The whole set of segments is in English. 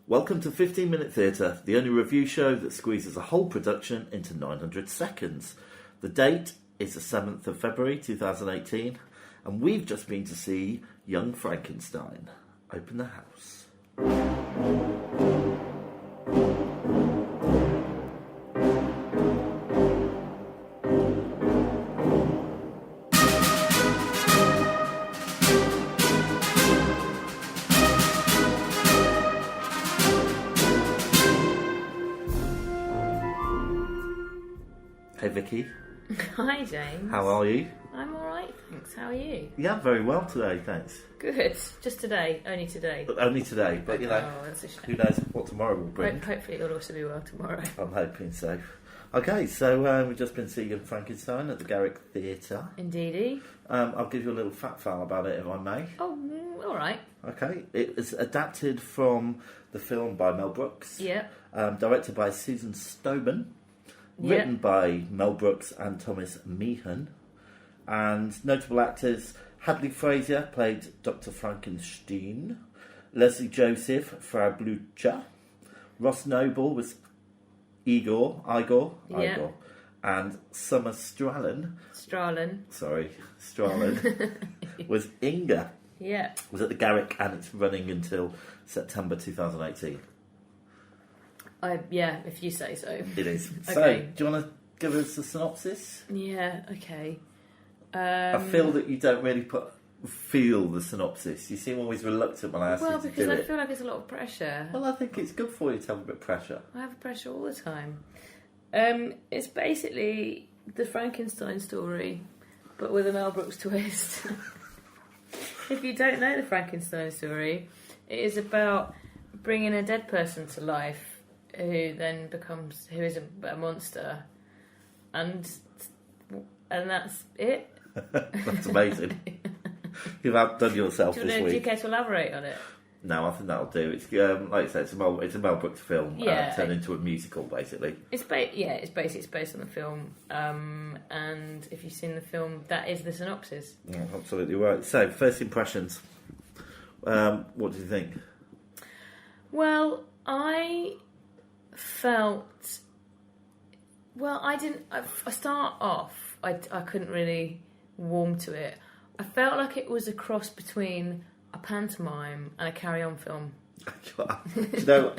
Welcome to 15 Minute Theatre, the only review show that squeezes a whole production into 900 seconds. The date is the 7th of February 2018, and we've just been to see Young Frankenstein. Open the house. Hey Vicky. Hi James. How are you? I'm alright, thanks. How are you? Yeah, very well today, thanks. Good. Just today. Only today. But only today, but you know, that's a shame. who knows what tomorrow will bring. Hopefully it'll also be well tomorrow. I'm hoping so. Okay, so we've just been seeing Young Frankenstein at the Garrick Theatre. Indeedy. I'll give you a little fact file about it, if I may. Oh, alright. Okay, it was adapted from the film by Mel Brooks. Yeah. Directed by Susan Stobart. Written by Mel Brooks and Thomas Meehan. And notable actors, Hadley Fraser played Dr. Frankenstein. Leslie Joseph, Frau Blucher. Ross Noble was Igor. And Summer Strallen was Inga. Yeah. Was at the Garrick, and it's running until September 2018. Yeah, if you say so. It is. Okay. So, do you want to give us a synopsis? Yeah, okay. I feel that you don't really feel the synopsis. You seem always reluctant when I ask you to do it. Well, because I feel like it's a lot of pressure. Well, I think it's good for you to have a bit of pressure. I have pressure all the time. It's basically the Frankenstein story, but with a Mel Brooks twist. If you don't know the Frankenstein story, it is about bringing a dead person to life who is a monster, and that's it. That's amazing. You've outdone yourself this week. Do you care to elaborate on it? No, I think that'll do. It's like I said, it's a Mel Brooks film turned into a musical, basically. It's based on the film, and if you've seen the film, that is the synopsis. Yeah, absolutely right. So, first impressions. What do you think? Well, I felt... Well, I start off, I couldn't really warm to it. I felt like it was a cross between a pantomime and a carry-on film. You know,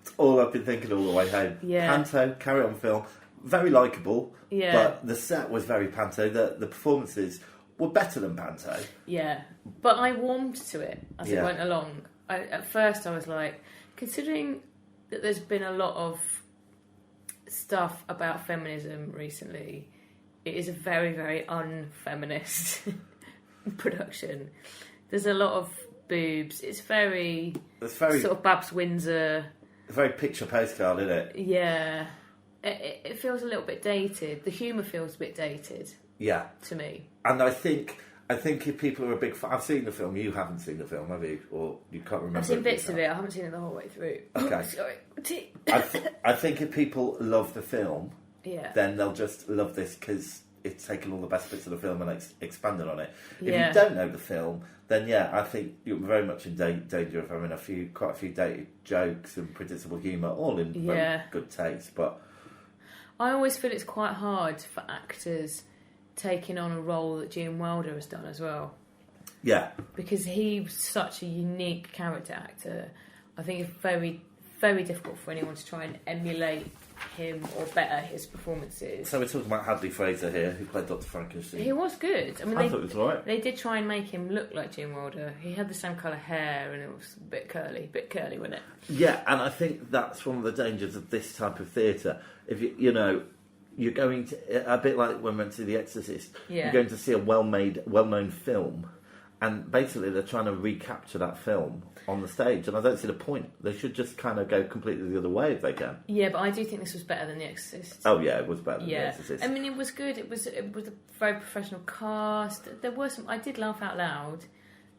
it's all I've been thinking all the way home. Yeah. Panto, carry-on film, very likeable, yeah. But the set was very panto. The performances were better than panto. Yeah, but I warmed to it as it went along. At first I was like, considering that there's been a lot of stuff about feminism recently, it is a very, very unfeminist production. There's a lot of boobs. It's very sort of Babs Windsor. It's very picture postcard, isn't it? Yeah. It feels a little bit dated. The humour feels a bit dated. Yeah. To me. And I think if people are a big fan... I've seen the film. You haven't seen the film, have you? Or you can't remember? I've seen bits of it. I haven't seen it the whole way through. Okay. Sorry. I think if people love the film, then they'll just love this because it's taken all the best bits of the film and expanded on it. If you don't know the film, then I think you're very much in danger of having quite a few dated jokes and predictable humour, all in very good taste. But I always feel it's quite hard for actors taking on a role that Gene Wilder has done as well. Yeah. Because he's such a unique character actor. I think it's very, very difficult for anyone to try and emulate him or better his performances. So we're talking about Hadley Fraser here, who played Dr. Frankenstein. He was good. I thought it was alright. They did try and make him look like Gene Wilder. He had the same colour hair and it was a bit curly, wasn't it? Yeah, and I think that's one of the dangers of this type of theatre. If you're going to, a bit like when we went to The Exorcist, you're going to see a well-known film, and basically they're trying to recapture that film on the stage, and I don't see the point. They should just kind of go completely the other way if they can. Yeah, but I do think this was better than The Exorcist. Oh yeah, it was better than The Exorcist. I mean, it was good. It was a very professional cast. There were some... I did laugh out loud.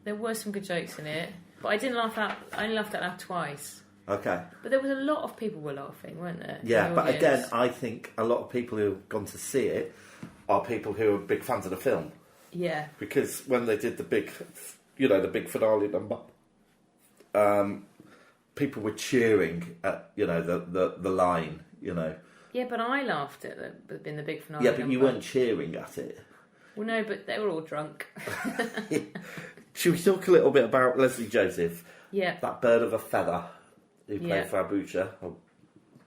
There were some good jokes in it, but I only laughed out loud twice. Okay. But there was a lot of people were laughing, weren't there? Yeah, but again, I think a lot of people who have gone to see it are people who are big fans of the film. Yeah. Because when they did the big finale number, people were cheering at, you know, the line, you know. Yeah, but I laughed at in the big finale. Yeah, but you weren't cheering at it. Well, no, but they were all drunk. Should we talk a little bit about Leslie Joseph? Yeah. That bird of a feather who played for Abucha, or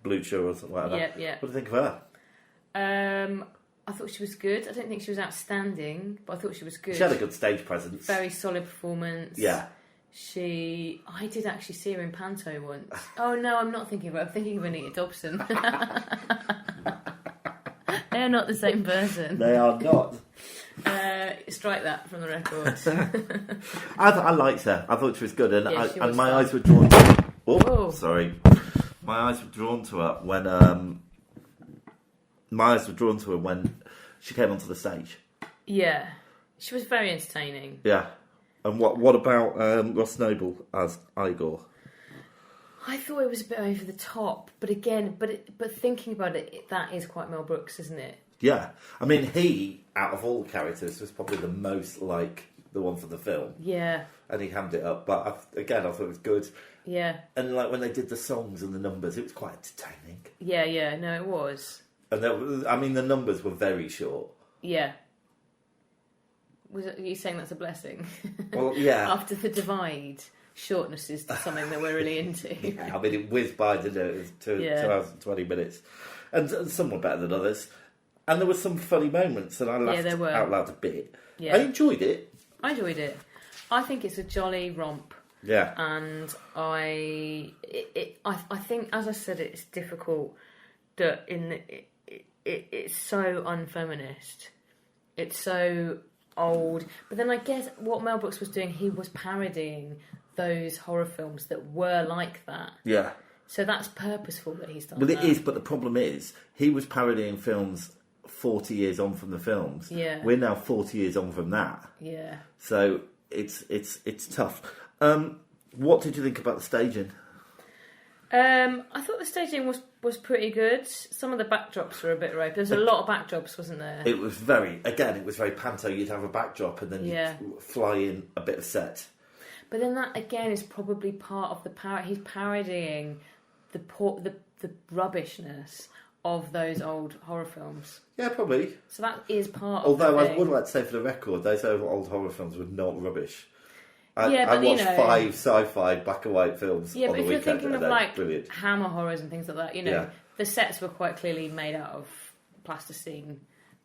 Blucher or something like that. Yeah. What do you think of her? I thought she was good. I don't think she was outstanding, but I thought she was good. She had a good stage presence. Very solid performance. Yeah. I did actually see her in Panto once. Oh no, I'm not thinking of her. I'm thinking of Anita Dobson. They are not the same person. They are not. Strike that from the record. I liked her. I thought she was good, and my eyes were drawn. Sorry, my eyes were drawn to her when she came onto the stage. Yeah, she was very entertaining. Yeah, and what about Ross Noble as Igor? I thought it was a bit over the top, but again, but thinking about it, that is quite Mel Brooks, isn't it? Yeah, I mean, he, out of all the characters, was probably the most like the one for the film. Yeah. And he hammed it up, but I thought it was good. Yeah. And like when they did the songs and the numbers, it was quite entertaining. Yeah, no, it was. And the numbers were very short. Yeah. Are you saying that's a blessing? Well, yeah. After the divide, shortness is something that we're really into. Yeah, I mean, it whizzed by, didn't it? It was 2 hours and 20 minutes. And some were better than others. And there were some funny moments, and I laughed out loud a bit. Yeah. I enjoyed it. I I think it's a jolly romp. Yeah. And I think, as I said, it's difficult that it's so unfeminist. It's so old. But then I guess what Mel Brooks was doing, he was parodying those horror films that were like that. Yeah. So that's purposeful that he's done that. Well, it is, but the problem is, he was parodying films 40 years on from the films. Yeah. We're now 40 years on from that. Yeah. So it's tough. What did you think about the staging? I thought the staging was pretty good. Some of the backdrops were a bit rope. There's a lot of backdrops, wasn't there? It was very panto. You'd have a backdrop and then you'd fly in a bit of set. But then that again is probably part of the he's parodying the rubbishness of those old horror films. Yeah, probably. So that is part Although of the thing. I would like to say for the record, those old horror films were not rubbish. I watched 5 sci-fi black and white films on the weekend. But if you're thinking of like brilliant. Hammer horrors and things like that, the sets were quite clearly made out of plasticine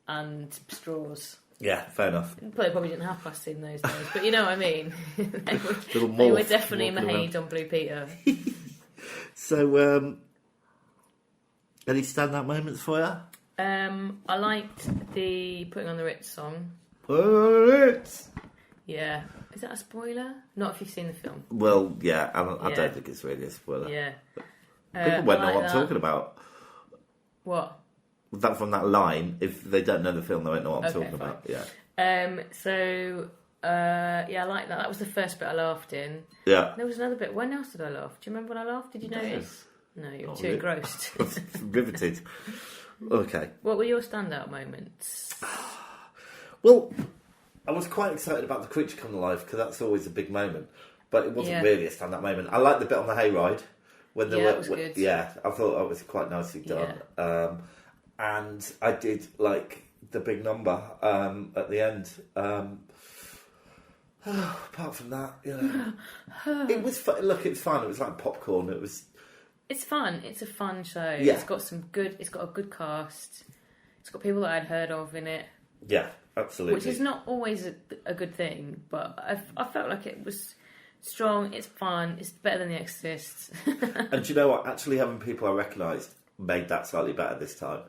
and straws. Yeah, fair enough. They probably didn't have plasticine in those days, but you know what I mean. they were definitely made on Blue Peter. So, any standout moments for you? I liked the Putting on the Ritz song. Putting on the Ritz! Yeah. Is that a spoiler? Not if you've seen the film. Well, yeah, I don't think it's really a spoiler. Yeah. People won't know what I'm talking about. What? That from that line, if they don't know the film, they won't know what I'm talking about. Yeah. I like that. That was the first bit I laughed in. Yeah. There was another bit. When else did I laugh? Do you remember when I laughed? Did you notice? No, you were too engrossed. Riveted. Okay. What were your standout moments? Well, I was quite excited about the creature coming alive because that's always a big moment, but it wasn't really a standout moment. I liked the bit on the hayride when they that was good. Yeah, I thought that was quite nicely done. Yeah. And I did like the big number at the end. Apart from that, it was fun. Look, it's fun. It was like popcorn. It's fun. It's a fun show. Yeah. It's got a good cast. It's got people that I'd heard of in it. Yeah, absolutely. Which is not always a good thing, but I felt like it was strong. It's fun. It's better than The Exorcist. And do you know what? Actually, having people I recognised made that slightly better this time.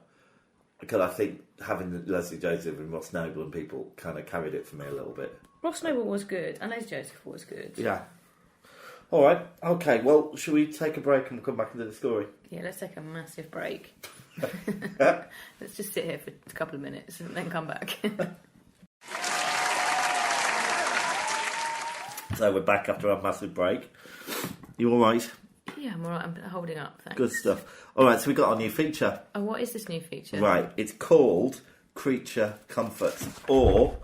Because I think having Leslie Joseph and Ross Noble and people kind of carried it for me a little bit. Ross Noble was good, and Leslie Joseph was good. Yeah. All right. Okay. Well, should we take a break and we'll come back into the story? Yeah, let's take a massive break. Let's just sit here for a couple of minutes and then come back. So we're back after our massive break. You all right? Yeah, I'm all right. I'm holding up, thanks. Good stuff. All right, so we got our new feature. Oh, what is this new feature? Right, it's called Creature Comforts, or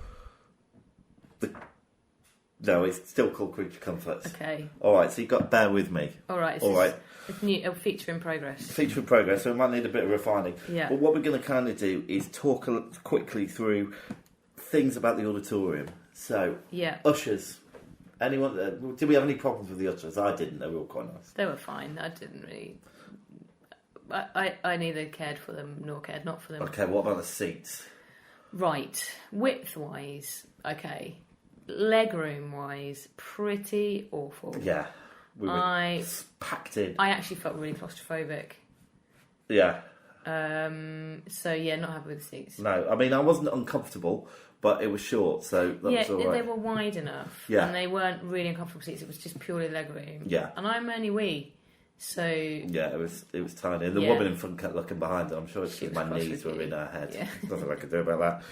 No, it's still called Creature Comforts. Okay. All right, so you've got to bear with me. All right. All right. A feature in progress. Feature in progress, so we might need a bit of refining. Yeah. But what we're going to kind of do is talk quickly through things about the auditorium. So, ushers. Anyone? Did we have any problems with the ushers? I didn't. They were all quite nice. They were fine. I didn't really. I neither cared for them nor cared not for them. Okay, what about the seats? Right. Width-wise, okay. Legroom-wise, pretty awful. Yeah. We were packed in. I actually felt really claustrophobic. Yeah. So, not happy with the seats. No, I mean, I wasn't uncomfortable, but it was short, so that was all right. They were wide enough. Yeah. And they weren't really uncomfortable seats. It was just purely legroom. Yeah. And I'm only wee. So yeah, it was tiny. And the woman in front kept looking behind her. I'm sure it's because my knees were in her head. Yeah. Nothing I could do about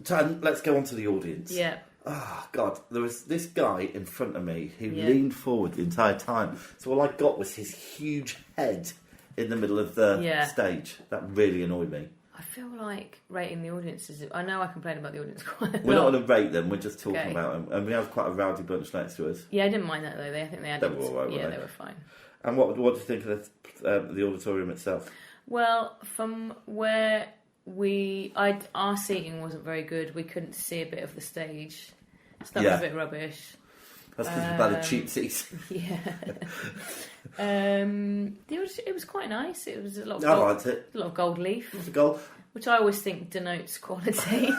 that. Let's go on to the audience. Yeah. Oh, God. There was this guy in front of me who leaned forward the entire time. So all I got was his huge head in the middle of the stage. That really annoyed me. I feel like rating the audiences. I know I complain about the audience quite a lot. We're not going to rate them. We're just talking about them. And we have quite a rowdy bunch next to us. Yeah, I didn't mind that, though. I think they had... They were all right, yeah, they were fine. And what do you think of the auditorium itself? Well, from where our seating wasn't very good. We couldn't see a bit of the stage. So that was a bit rubbish. That's because it's about the cheap seats. Yeah. It was quite nice. It was a lot of I liked it. A lot of gold leaf. It was a gold. Which I always think denotes quality.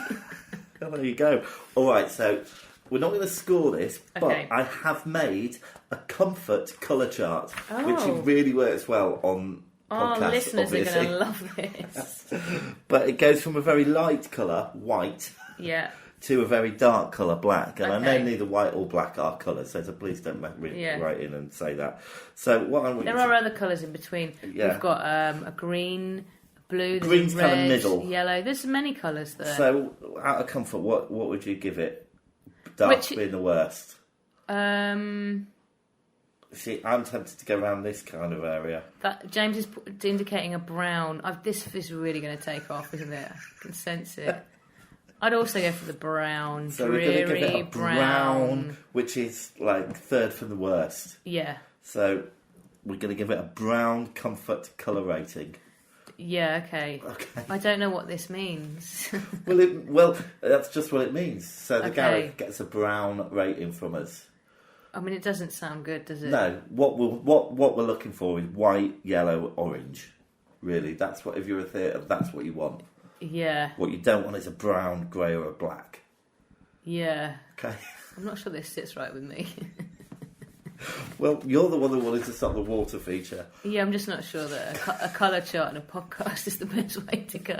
Oh, there you go. All right, so we're not going to score this, but I have made a comfort colour chart, which really works well on podcasts. Listeners obviously. are going to love this. But it goes from a very light colour, white, to a very dark colour, black. And I know neither white or black are colours, so please don't write in and say that. So what there are other colours in between. Yeah. We've got a green, blue, green's red, kind of middle, yellow. There's many colours there. So out of comfort, what would you give it? Dark being the worst. See, I'm tempted to go around this kind of area. James is indicating a brown. This is really going to take off, isn't it? I can sense it. I'd also go for the brown, so dreary we're going to give it a brown, which is like third from the worst. Yeah. So we're going to give it a brown comfort colour rating. Yeah, okay. I don't know what this means. well, that's just what it means. So the Gareth gets a brown rating from us. I mean, it doesn't sound good, does it? No. What we're looking for is white, yellow, orange. Really, that's what. If you're a theatre, that's what you want. Yeah. What you don't want is a brown, grey, or a black. Yeah. Okay. I'm not sure this sits right with me. Well, you're the one that wanted to stop the water feature. Yeah, I'm just not sure that a colour chart and a podcast is the best way to go.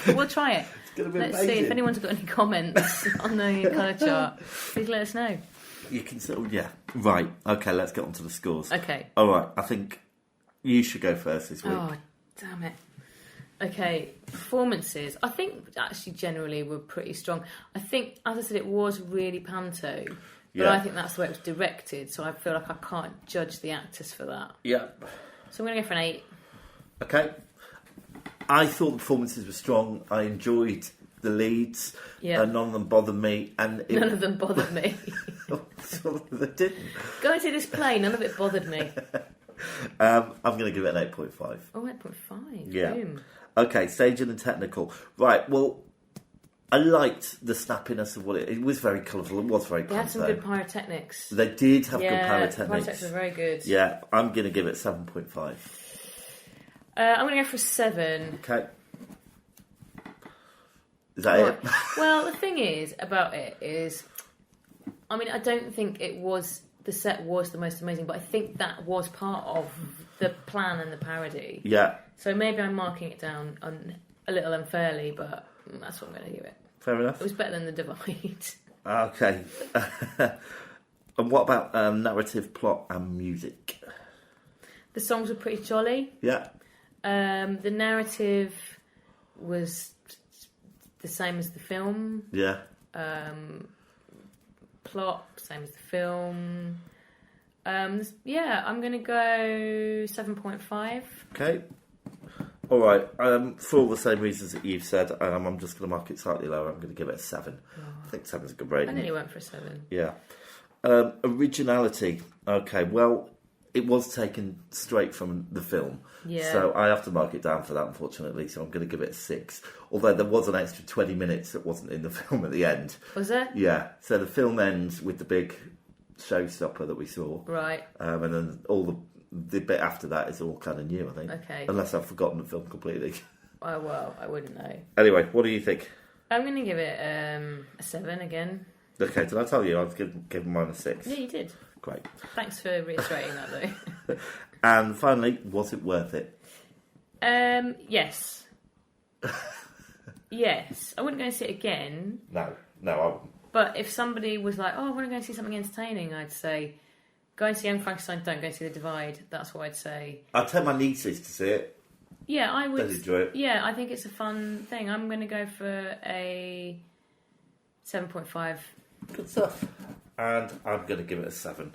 We'll try it. It's going to be Let's amazing. see if anyone's got any comments on the colour chart. Please let us know. You can right. Okay, let's get on to the scores. Okay. All right, I think you should go first this week. Oh, damn it. Okay, performances. I think actually generally were pretty strong. I think, as I said, it was really panto. But I think that's the way it was directed, so I feel like I can't judge the actors for that. Yeah. So I'm going to go for an 8. Okay. I thought the performances were strong. I enjoyed the leads. Yeah. None of them bothered me. And none of them bothered me. They didn't. Going to this play, none of it bothered me. I'm going to give it an 8.5. Oh, 8.5. Yeah. Boom. Okay, staging and technical. Right, well, I liked the snappiness of what it was very colourful. It was very They had some good pyrotechnics. They did have good pyrotechnics. The pyrotechnics were very good. Yeah, I'm going to give it 7.5. I'm going to go for a 7. Okay. Is that it? Well, the thing is about it is, I mean, I don't think the set was the most amazing, but I think that was part of the plan and the parody. Yeah. So maybe I'm marking it down a little unfairly, but that's what I'm going to give it. Fair enough. It was better than The Divide. Okay. And what about narrative, plot and music? The songs were pretty jolly. Yeah. The narrative was the same as the film. Yeah. Plot, same as the film. I'm going to go 7.5. Okay. All right. For all the same reasons that you've said, I'm just going to mark it slightly lower. I'm going to give it a 7. Oh. I think 7's a good rating. I nearly went for a 7. Yeah. Originality. Okay, well, it was taken straight from the film. Yeah. So I have to mark it down for that, unfortunately. So I'm going to give it a 6. Although there was an extra 20 minutes that wasn't in the film at the end. Was there? Yeah. So the film ends with the big showstopper that we saw. Right. And then all the bit after that is all kind of new, I think. Okay. Unless I've forgotten the film completely. Oh, well, I wouldn't know. Anyway, what do you think? I'm going to give it a 7 again. Okay, did I tell you I was giving mine a 6? Yeah, you did. Great. Thanks for reiterating that, though. And finally, was it worth it? Yes. Yes. I wouldn't go and see it again. No, I wouldn't. But if somebody was like, oh, I want to go and see something entertaining, I'd say, go and see Young Frankenstein, don't go and see The Divide. That's what I'd say. I'd take my nieces to see it. Yeah, I would. They'd enjoy it. Yeah, I think it's a fun thing. I'm going to go for a 7.5. Good stuff. And I'm going to give it a 7,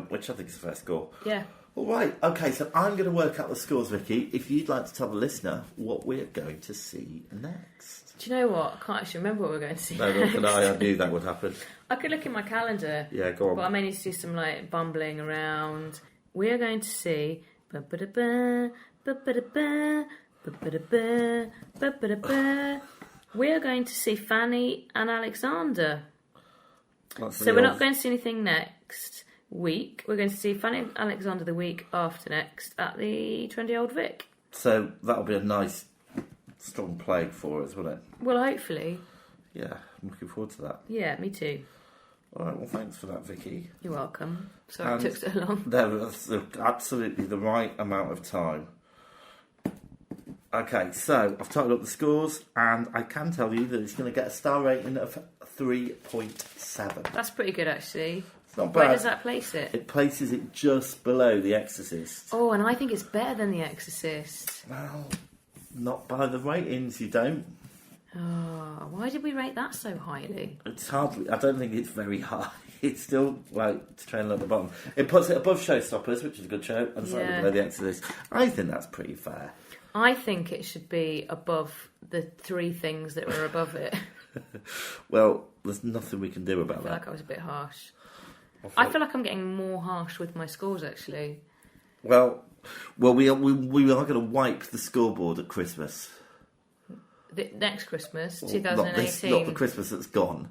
which I think is a fair score. Yeah. All right. Okay, so I'm going to work out the scores, Vicky. If you'd like to tell the listener what we're going to see next. Do you know what? I can't actually remember what we're going to see No, next. nor can I. I knew that would happen. I could look in my calendar. Yeah, go on. But I may need to do some bumbling around. We are going to see. We are going to see Fanny and Alexander. So we're not going to see anything next week. We're going to see Fanny and Alexander the week after next at the Trendy Old Vic. So that'll be a nice, strong play for us, won't it? Well, hopefully. Yeah, I'm looking forward to that. Yeah, me too. All right, well, thanks for that, Vicky. You're welcome. Sorry it took so long. There was absolutely the right amount of time. Okay, so I've titled up the scores, and I can tell you that it's going to get a star rating of 3.7. That's pretty good, actually. It's not bad. Where does that place it? It places it just below The Exorcist. Oh, and I think it's better than The Exorcist. Well, not by the ratings, you don't. Oh, why did we rate that so highly? It's hardly. I don't think it's very high. It's still it's trailing at the bottom. It puts it above Showstoppers, which is a good show, and slightly below The Exorcist. I think that's pretty fair. I think it should be above the 3 things that were above it. Well, there's nothing we can do about that. I feel like I was a bit harsh. I feel like I'm getting more harsh with my scores, actually. Well, we are going to wipe the scoreboard at Christmas. Next Christmas, 2018. Not the Christmas that's gone.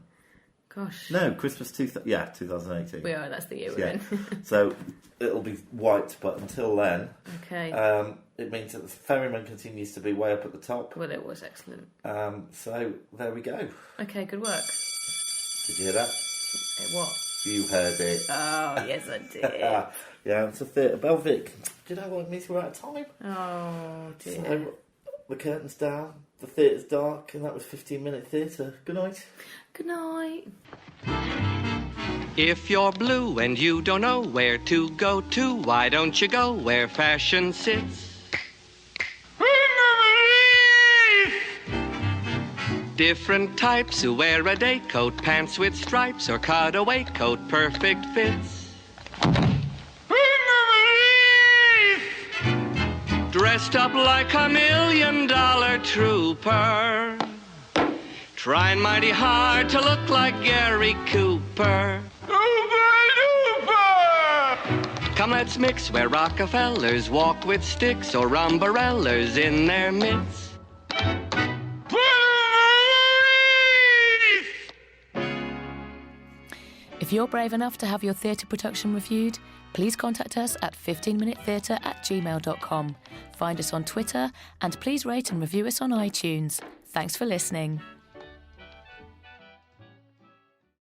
Gosh. No, Christmas 2018. We are, that's the year we're in. So it'll be white, but until then, okay. It means that the Ferryman continues to be way up at the top. Well, it was excellent. So there we go. Okay, good work. Did you hear that? What? You heard it. Oh, yes, I did. Yeah, it's a theatre. Belvic. Do you know what it means we're out of time? Oh, dear. So, the curtain's down, the theatre's dark, and that was 15-minute theatre. Good night. Good night. If you're blue and you don't know where to go to, why don't you go where fashion sits? Different types who wear a day coat, pants with stripes, or cutaway coat, perfect fits. Dressed up like $1 million trooper, trying mighty hard to look like Gary Cooper. Come, let's mix where Rockefellers walk with sticks or umbrellas in their midst. If you're brave enough to have your theatre production reviewed, please contact us at 15minutetheatre@gmail.com. Find us on Twitter, and please rate and review us on iTunes. Thanks for listening.